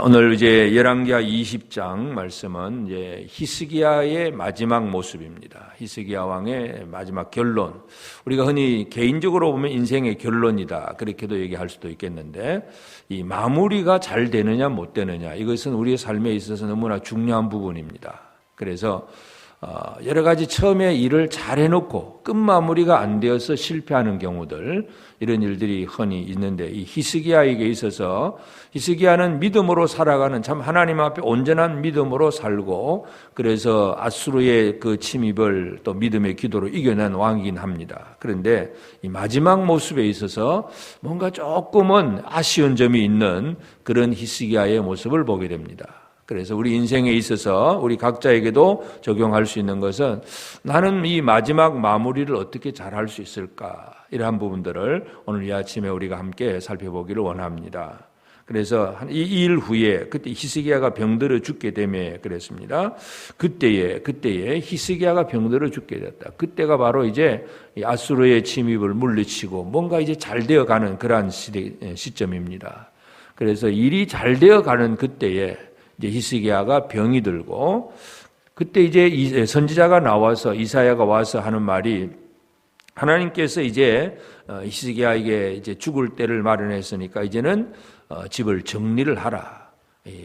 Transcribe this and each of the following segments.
오늘 이제 열왕기하 20장 말씀은 이제 히스기야의 마지막 모습입니다. 히스기야 왕의 마지막 결론. 우리가 흔히 개인적으로 보면 인생의 결론이다. 그렇게도 얘기할 수도 있겠는데 이 마무리가 잘 되느냐 못 되느냐 이것은 우리의 삶에 있어서 너무나 중요한 부분입니다. 그래서 여러 가지 처음에 일을 잘 해놓고 끝마무리가 안 되어서 실패하는 경우들, 이런 일들이 흔히 있는데 이 히스기야에게 있어서 히스기야는 믿음으로 살아가는, 참 하나님 앞에 온전한 믿음으로 살고, 그래서 아수르의 그 침입을 또 믿음의 기도로 이겨낸 왕이긴 합니다. 그런데 이 마지막 모습에 있어서 뭔가 조금은 아쉬운 점이 있는 그런 히스기야의 모습을 보게 됩니다. 그래서 우리 인생에 있어서 우리 각자에게도 적용할 수 있는 것은, 나는 이 마지막 마무리를 어떻게 잘할 수 있을까, 이러한 부분들을 오늘 이 아침에 우리가 함께 살펴보기를 원합니다. 그래서 이 일 후에 그때 히스기야가 병들어 죽게 되며 그랬습니다. 그때에 히스기야가 병들어 죽게 됐다. 그때가 바로 이제 아수르의 침입을 물리치고 뭔가 이제 잘 되어가는 그러한 시점입니다. 그래서 일이 잘 되어가는 그때에 이제 히스기야가 병이 들고, 그때 이제 선지자가 나와서, 이사야가 와서 하는 말이, 하나님께서 이제 히스기야에게 이제 죽을 때를 마련했으니까 이제는 집을 정리를 하라.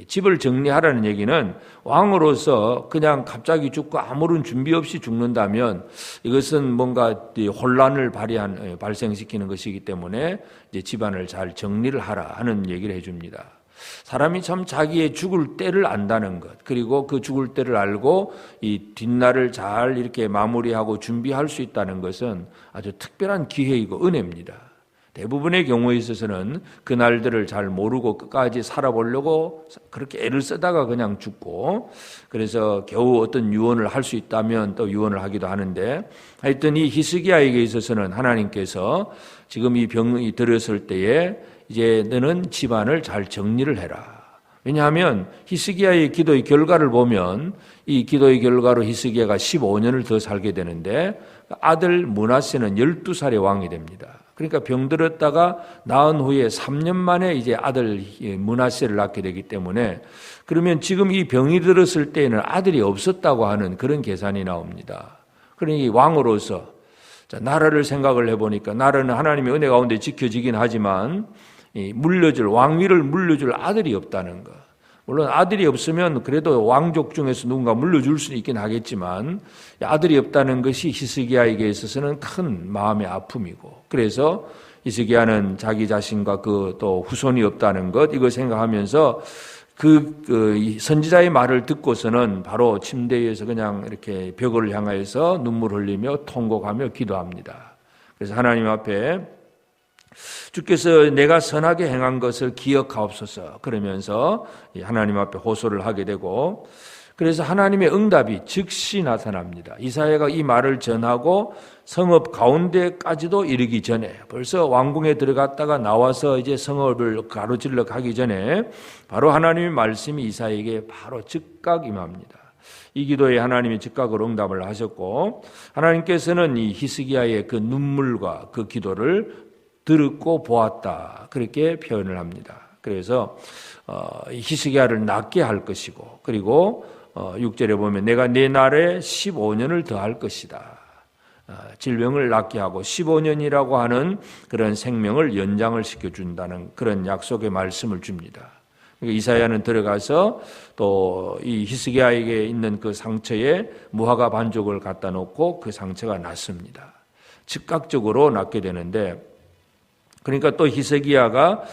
집을 정리하라는 얘기는 왕으로서 그냥 갑자기 죽고 아무런 준비 없이 죽는다면 이것은 뭔가 혼란을 발생시키는 것이기 때문에 이제 집안을 잘 정리를 하라 하는 얘기를 해줍니다. 사람이 참 자기의 죽을 때를 안다는 것, 그리고 그 죽을 때를 알고 이 뒷날을 잘 이렇게 마무리하고 준비할 수 있다는 것은 아주 특별한 기회이고 은혜입니다. 대부분의 경우에 있어서는 그 날들을 잘 모르고 끝까지 살아보려고 그렇게 애를 쓰다가 그냥 죽고, 그래서 겨우 어떤 유언을 할 수 있다면 또 유언을 하기도 하는데, 하여튼 이 히스기야에게 있어서는 하나님께서 지금 이 병이 들었을 때에 이제 너는 집안을 잘 정리를 해라. 왜냐하면 히스기야의 기도의 결과를 보면 이 기도의 결과로 히스기야가 15년을 더 살게 되는데, 아들 므낫세는 12살의 왕이 됩니다. 그러니까 병들었다가 나은 후에 3년 만에 이제 아들 므낫세를 낳게 되기 때문에, 그러면 지금 이 병이 들었을 때에는 아들이 없었다고 하는 그런 계산이 나옵니다. 그러니 왕으로서 나라를 생각을 해보니까, 나라는 하나님의 은혜 가운데 지켜지긴 하지만 왕위를 물려줄 아들이 없다는 것. 물론 아들이 없으면 그래도 왕족 중에서 누군가 물려줄 수는 있긴 하겠지만, 아들이 없다는 것이 히스기야에게 있어서는 큰 마음의 아픔이고, 그래서 히스기야는 자기 자신과 그 또 후손이 없다는 것, 이걸 생각하면서 그 선지자의 말을 듣고서는 바로 침대에서 그냥 이렇게 벽을 향하여서 눈물 흘리며 통곡하며 기도합니다. 그래서 하나님 앞에 주께서 내가 선하게 행한 것을 기억하옵소서 그러면서 하나님 앞에 호소를 하게 되고, 그래서 하나님의 응답이 즉시 나타납니다. 이사야가 이 말을 전하고 성읍 가운데까지도 이르기 전에, 벌써 왕궁에 들어갔다가 나와서 이제 성읍을 가로질러 가기 전에 바로 하나님의 말씀이 이사야에게 바로 즉각 임합니다. 이 기도에 하나님이 즉각으로 응답을 하셨고, 하나님께서는 이 히스기야의 그 눈물과 그 기도를 들었고 보았다, 그렇게 표현을 합니다. 그래서 히스기야를 낫게 할 것이고, 그리고 6절에 보면 내가 내 날에 15년을 더할 것이다. 질병을 낫게 하고 15년이라고 하는 그런 생명을 연장을 시켜준다는 그런 약속의 말씀을 줍니다. 그러니까 이사야는 들어가서 또 이 히스기야에게 있는 그 상처에 무화과 반죽을 갖다 놓고 그 상처가 낫습니다. 즉각적으로 낫게 되는데, 그러니까 또 히스기야가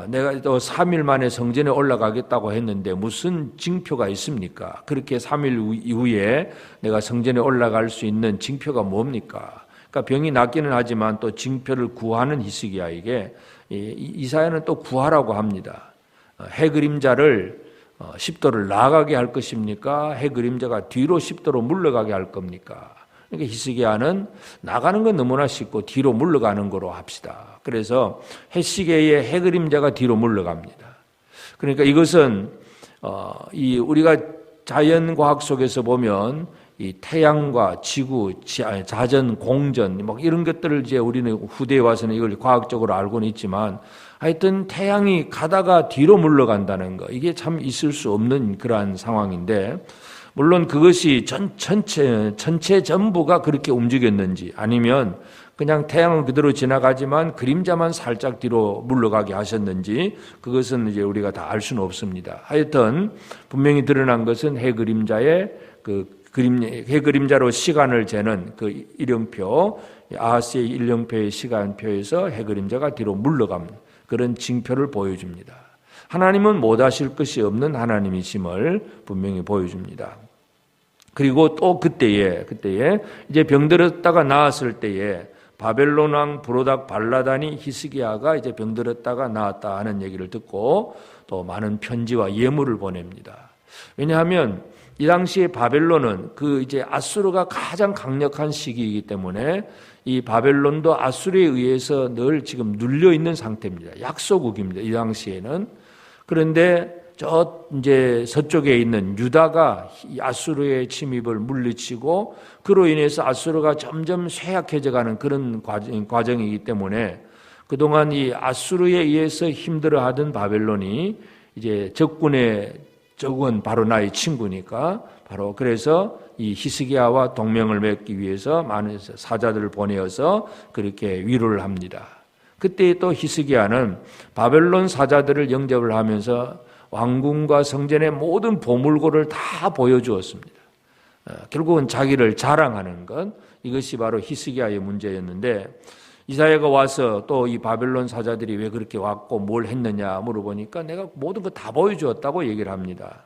내가 또 3일 만에 성전에 올라가겠다고 했는데 무슨 징표가 있습니까? 그렇게 3일 이후에 내가 성전에 올라갈 수 있는 징표가 뭡니까? 그러니까 병이 낫기는 하지만 또 징표를 구하는 히스기야에게 이사야는 또 구하라고 합니다. 해 그림자를 10도를 나아가게 할 것입니까? 해 그림자가 뒤로 10도로 물러가게 할 겁니까? 그러니까 히스기야는 나가는 건 너무나 쉽고 뒤로 물러가는 거로 합시다. 그래서 해시계의 해 그림자가 뒤로 물러갑니다. 그러니까 이것은 우리가 자연과학 속에서 보면 이 태양과 지구, 자전, 공전, 뭐 이런 것들을 이제 우리는 후대에 와서는 이걸 과학적으로 알고는 있지만, 하여튼 태양이 가다가 뒤로 물러간다는 거, 이게 참 있을 수 없는 그러한 상황인데, 물론 그것이 전체 전부가 그렇게 움직였는지, 아니면 그냥 태양은 그대로 지나가지만 그림자만 살짝 뒤로 물러가게 하셨는지, 그것은 이제 우리가 다 알 수는 없습니다. 하여튼 분명히 드러난 것은 해 그림자로 시간을 재는 그 일령표, 아하스의 일령표의 시간표에서 해 그림자가 뒤로 물러가는 그런 징표를 보여줍니다. 하나님은 못하실 것이 없는 하나님이심을 분명히 보여줍니다. 그리고 또 그때에 이제 병들었다가 나았을 때에 바벨론 왕 브로닥 발라단이 히스기야가 이제 병들었다가 나았다 하는 얘기를 듣고 또 많은 편지와 예물을 보냅니다. 왜냐하면 이 당시에 바벨론은 그 이제 아수르가 가장 강력한 시기이기 때문에 이 바벨론도 아수르에 의해서 늘 지금 눌려 있는 상태입니다. 약소국입니다. 이 당시에는. 그런데 이제 서쪽에 있는 유다가 아수르의 침입을 물리치고 그로 인해서 아수르가 점점 쇠약해져가는 그런 과정이기 때문에 그동안 이 아수르에 의해서 힘들어하던 바벨론이 이제 적은 바로 나의 친구니까 바로 그래서 이 히스기야와 동맹을 맺기 위해서 많은 사자들을 보내어서 그렇게 위로를 합니다. 그때 또 히스기야는 바벨론 사자들을 영접을 하면서 왕궁과 성전의 모든 보물고를 다 보여주었습니다. 결국은 자기를 자랑하는 것, 이것이 바로 히스기야의 문제였는데 이사야가 와서 또 이 바벨론 사자들이 왜 그렇게 왔고 뭘 했느냐 물어보니까 내가 모든 거 다 보여주었다고 얘기를 합니다.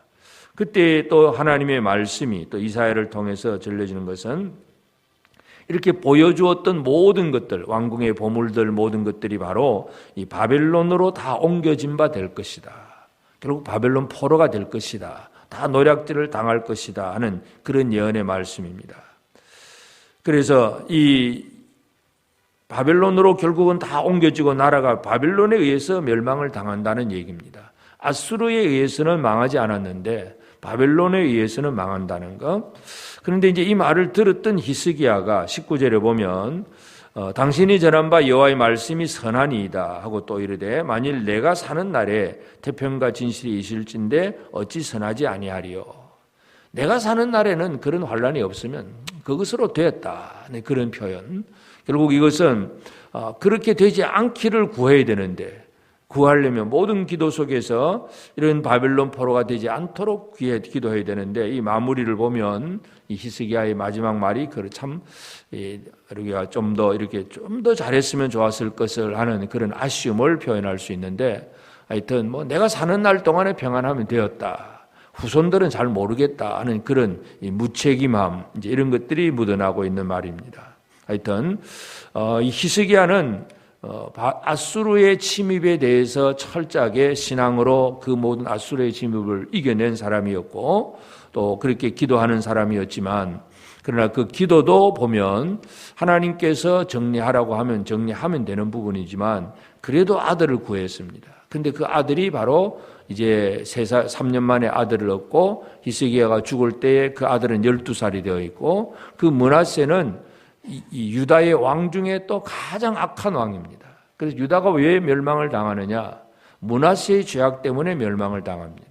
그때 또 하나님의 말씀이 또 이사야를 통해서 전해지는 것은 이렇게 보여주었던 모든 것들, 왕궁의 보물들 모든 것들이 바로 이 바벨론으로 다 옮겨진 바 될 것이다. 결국 바벨론 포로가 될 것이다. 다 노략질을 당할 것이다 하는 그런 예언의 말씀입니다. 그래서 이 바벨론으로 결국은 다 옮겨지고 나라가 바벨론에 의해서 멸망을 당한다는 얘기입니다. 아수르에 의해서는 망하지 않았는데 바벨론에 의해서는 망한다는 것. 그런데 이제 이 말을 들었던 히스기야가 19절에 보면 당신이 전한 바 여호와의 말씀이 선하니이다 하고 또 이르되 만일 내가 사는 날에 태평과 진실이 있을진데 어찌 선하지 아니하리요. 내가 사는 날에는 그런 환란이 없으면 그것으로 되었다. 그런 표현. 결국 이것은 그렇게 되지 않기를 구해야 되는데 구하려면 모든 기도 속에서 이런 바벨론 포로가 되지 않도록 기도해야 되는데 이 마무리를 보면 이 히스기야의 마지막 말이 참 우리가 좀 더 잘했으면 좋았을 것을 하는 그런 아쉬움을 표현할 수 있는데 하여튼 내가 사는 날 동안에 평안하면 되었다. 후손들은 잘 모르겠다 하는 그런 무책임함 이제 이런 것들이 묻어나고 있는 말입니다. 하여튼 이 히스기야는 아수르의 침입에 대해서 철저하게 신앙으로 그 모든 아수르의 침입을 이겨낸 사람이었고 또 그렇게 기도하는 사람이었지만 그러나 그 기도도 보면 하나님께서 정리하라고 하면 정리하면 되는 부분이지만 그래도 아들을 구했습니다. 근데 그 아들이 바로 이제 3년 만에 아들을 얻고 히스기야가 죽을 때에 그 아들은 12살이 되어 있고 그 므낫세는 이 유다의 왕 중에 또 가장 악한 왕입니다. 그래서 유다가 왜 멸망을 당하느냐? 므낫세의 죄악 때문에 멸망을 당합니다.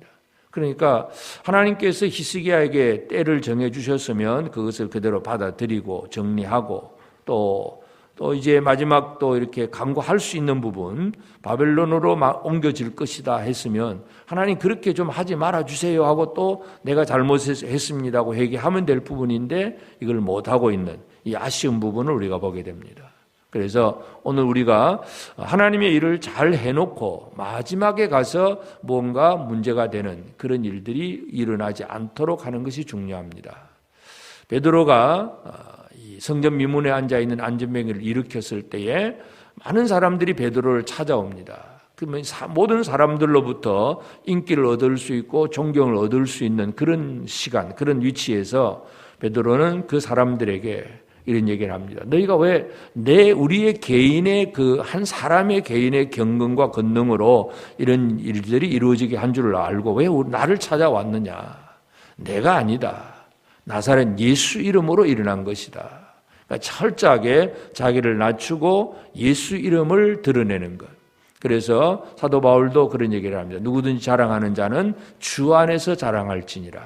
그러니까 하나님께서 히스기야에게 때를 정해 주셨으면 그것을 그대로 받아들이고 정리하고 또 이제 마지막 또 이렇게 강구할 수 있는 부분 바벨론으로 옮겨질 것이다 했으면 하나님 그렇게 좀 하지 말아 주세요 하고 또 내가 잘못했습니다고 회개하면 될 부분인데 이걸 못하고 있는 이 아쉬운 부분을 우리가 보게 됩니다. 그래서 오늘 우리가 하나님의 일을 잘 해놓고 마지막에 가서 뭔가 문제가 되는 그런 일들이 일어나지 않도록 하는 것이 중요합니다. 베드로가 성전 미문에 앉아있는 안전병을 일으켰을 때에 많은 사람들이 베드로를 찾아옵니다. 그러면 모든 사람들로부터 인기를 얻을 수 있고 존경을 얻을 수 있는 그런 시간, 그런 위치에서 베드로는 그 사람들에게 이런 얘기를 합니다. 너희가 왜 우리의 개인의 그 한 사람의 개인의 경건과 권능으로 이런 일들이 이루어지게 한 줄을 알고 왜 나를 찾아왔느냐? 내가 아니다. 나사렛 예수 이름으로 일어난 것이다. 그러니까 철저하게 자기를 낮추고 예수 이름을 드러내는 것. 그래서 사도 바울도 그런 얘기를 합니다. 누구든지 자랑하는 자는 주 안에서 자랑할지니라.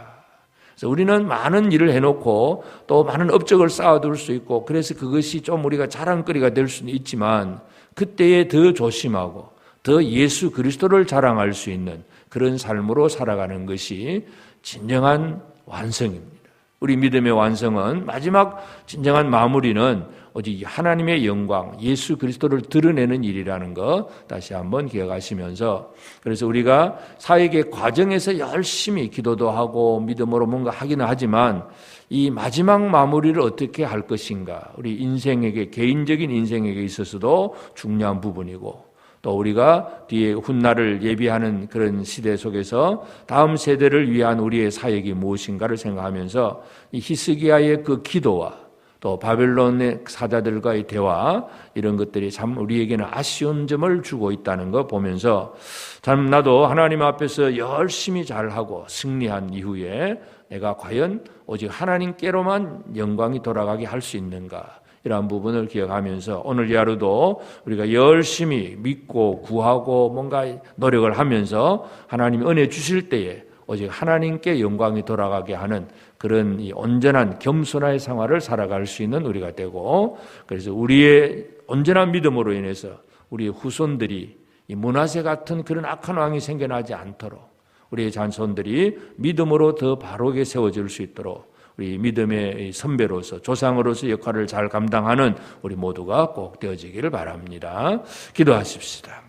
그래서 우리는 많은 일을 해놓고 또 많은 업적을 쌓아둘 수 있고, 그래서 그것이 좀 우리가 자랑거리가 될 수는 있지만, 그때에 더 조심하고 더 예수 그리스도를 자랑할 수 있는 그런 삶으로 살아가는 것이 진정한 완성입니다. 우리 믿음의 완성은, 마지막 진정한 마무리는 오직 하나님의 영광, 예수 그리스도를 드러내는 일이라는 거 다시 한번 기억하시면서, 그래서 우리가 사역의 과정에서 열심히 기도도 하고 믿음으로 뭔가 하기는 하지만 이 마지막 마무리를 어떻게 할 것인가, 우리 인생에게, 개인적인 인생에게 있어서도 중요한 부분이고, 또 우리가 뒤에 훗날을 예비하는 그런 시대 속에서 다음 세대를 위한 우리의 사역이 무엇인가를 생각하면서 이 히스기야의 그 기도와 또 바벨론의 사자들과의 대화, 이런 것들이 참 우리에게는 아쉬운 점을 주고 있다는 거 보면서, 참 나도 하나님 앞에서 열심히 잘하고 승리한 이후에 내가 과연 오직 하나님께로만 영광이 돌아가게 할 수 있는가, 이러한 부분을 기억하면서 오늘 이 하루도 우리가 열심히 믿고 구하고 뭔가 노력을 하면서 하나님이 은혜 주실 때에 오직 하나님께 영광이 돌아가게 하는 그런 이 온전한 겸손한 생활을 살아갈 수 있는 우리가 되고, 그래서 우리의 온전한 믿음으로 인해서 우리의 후손들이 이 므낫세 같은 그런 악한 왕이 생겨나지 않도록 우리의 자손들이 믿음으로 더 바르게 세워질 수 있도록 우리 믿음의 선배로서, 조상으로서 역할을 잘 감당하는 우리 모두가 꼭 되어지기를 바랍니다. 기도하십시다.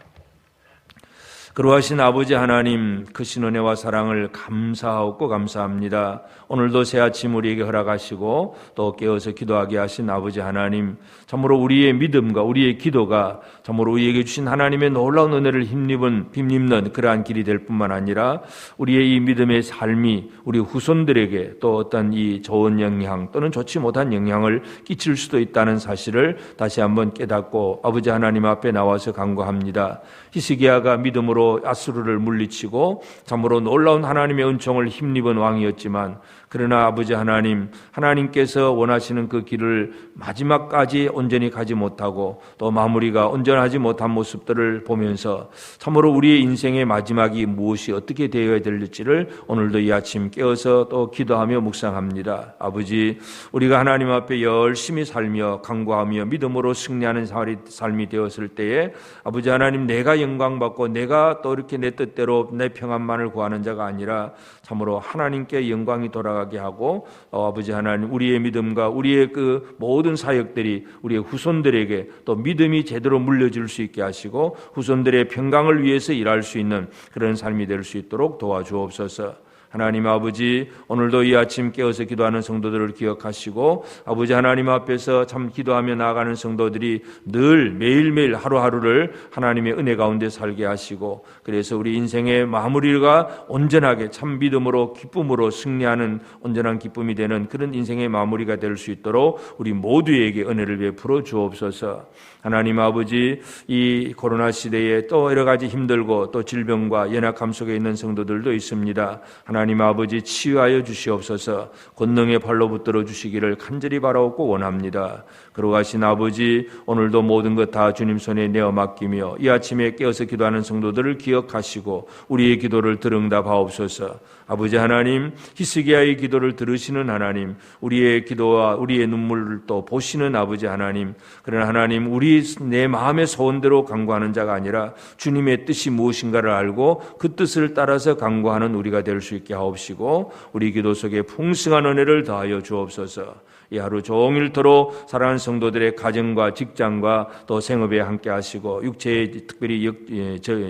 그러하신 아버지 하나님, 크신 은혜와 사랑을 감사하고 감사합니다. 오늘도 새 아침 우리에게 허락하시고 또 깨어서 기도하게 하신 아버지 하나님, 참으로 우리의 믿음과 우리의 기도가 참으로 우리에게 주신 하나님의 놀라운 은혜를 힘입는 그러한 길이 될 뿐만 아니라 우리의 이 믿음의 삶이 우리 후손들에게 또 어떤 이 좋은 영향 또는 좋지 못한 영향을 끼칠 수도 있다는 사실을 다시 한번 깨닫고 아버지 하나님 앞에 나와서 간구합니다. 히스기야가 믿음으로 아수르를 물리치고 참으로 놀라운 하나님의 은총을 힘입은 왕이었지만, 그러나 아버지 하나님, 하나님께서 원하시는 그 길을 마지막까지 온전히 가지 못하고 또 마무리가 온전하지 못한 모습들을 보면서 참으로 우리의 인생의 마지막이 무엇이 어떻게 되어야 될지를 오늘도 이 아침 깨어서 또 기도하며 묵상합니다. 아버지, 우리가 하나님 앞에 열심히 살며 간구하며 믿음으로 승리하는 삶이 되었을 때에 아버지 하나님, 내가 영광받고 내가 또 이렇게 내 뜻대로 내 평안만을 구하는 자가 아니라 참으로 하나님께 영광이 돌아가게 하고 아버지 하나님, 우리의 믿음과 우리의 그 모든 사역들이 우리의 후손들에게 또 믿음이 제대로 물려줄 수 있게 하시고 후손들의 평강을 위해서 일할 수 있는 그런 삶이 될 수 있도록 도와주옵소서. 하나님 아버지, 오늘도 이 아침 깨어서 기도하는 성도들을 기억하시고 아버지 하나님 앞에서 참 기도하며 나아가는 성도들이 늘 매일매일 하루하루를 하나님의 은혜 가운데 살게 하시고, 그래서 우리 인생의 마무리가 온전하게 참 믿음으로 기쁨으로 승리하는 온전한 기쁨이 되는 그런 인생의 마무리가 될 수 있도록 우리 모두에게 은혜를 베풀어 주옵소서. 하나님 아버지, 이 코로나 시대에 또 여러 가지 힘들고 또 질병과 연약함 속에 있는 성도들도 있습니다. 하나님 아버지, 치유하여 주시옵소서. 권능의 발로 붙들어 주시기를 간절히 바라옵고 원합니다. 그러하신 아버지, 오늘도 모든 것 다 주님 손에 내어 맡기며 이 아침에 깨어서 기도하는 성도들을 기억하시고 우리의 기도를 들응답하옵소서. 아버지 하나님, 히스기야의 기도를 들으시는 하나님, 우리의 기도와 우리의 눈물을 또 보시는 아버지 하나님, 그러나 하나님, 우리 내 마음의 소원대로 간구하는 자가 아니라 주님의 뜻이 무엇인가를 알고 그 뜻을 따라서 간구하는 우리가 될 수 있게 하옵시고 우리 기도 속에 풍성한 은혜를 더하여 주옵소서. 이 하루 종일토록 사랑하는 성도들의 가정과 직장과 또 생업에 함께 하시고 육체에 특별히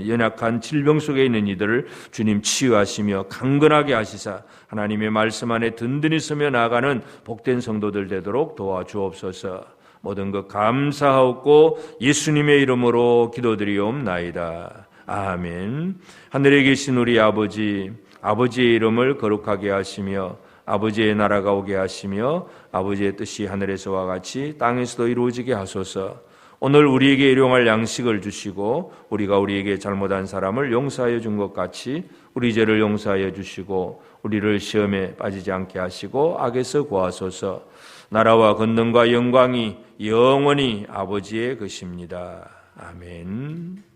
연약한 질병 속에 있는 이들을 주님 치유하시며 강건하게 하시사 하나님의 말씀 안에 든든히 서며 나아가는 복된 성도들 되도록 도와주옵소서. 모든 것 감사하옵고 예수님의 이름으로 기도드리옵나이다. 아멘. 하늘에 계신 우리 아버지, 아버지의 이름을 거룩하게 하시며 아버지의 나라가 오게 하시며 아버지의 뜻이 하늘에서와 같이 땅에서도 이루어지게 하소서. 오늘 우리에게 일용할 양식을 주시고 우리가 우리에게 잘못한 사람을 용서하여 준 것 같이 우리 죄를 용서하여 주시고 우리를 시험에 빠지지 않게 하시고 악에서 구하소서. 나라와 권능과 영광이 영원히 아버지의 것입니다. 아멘.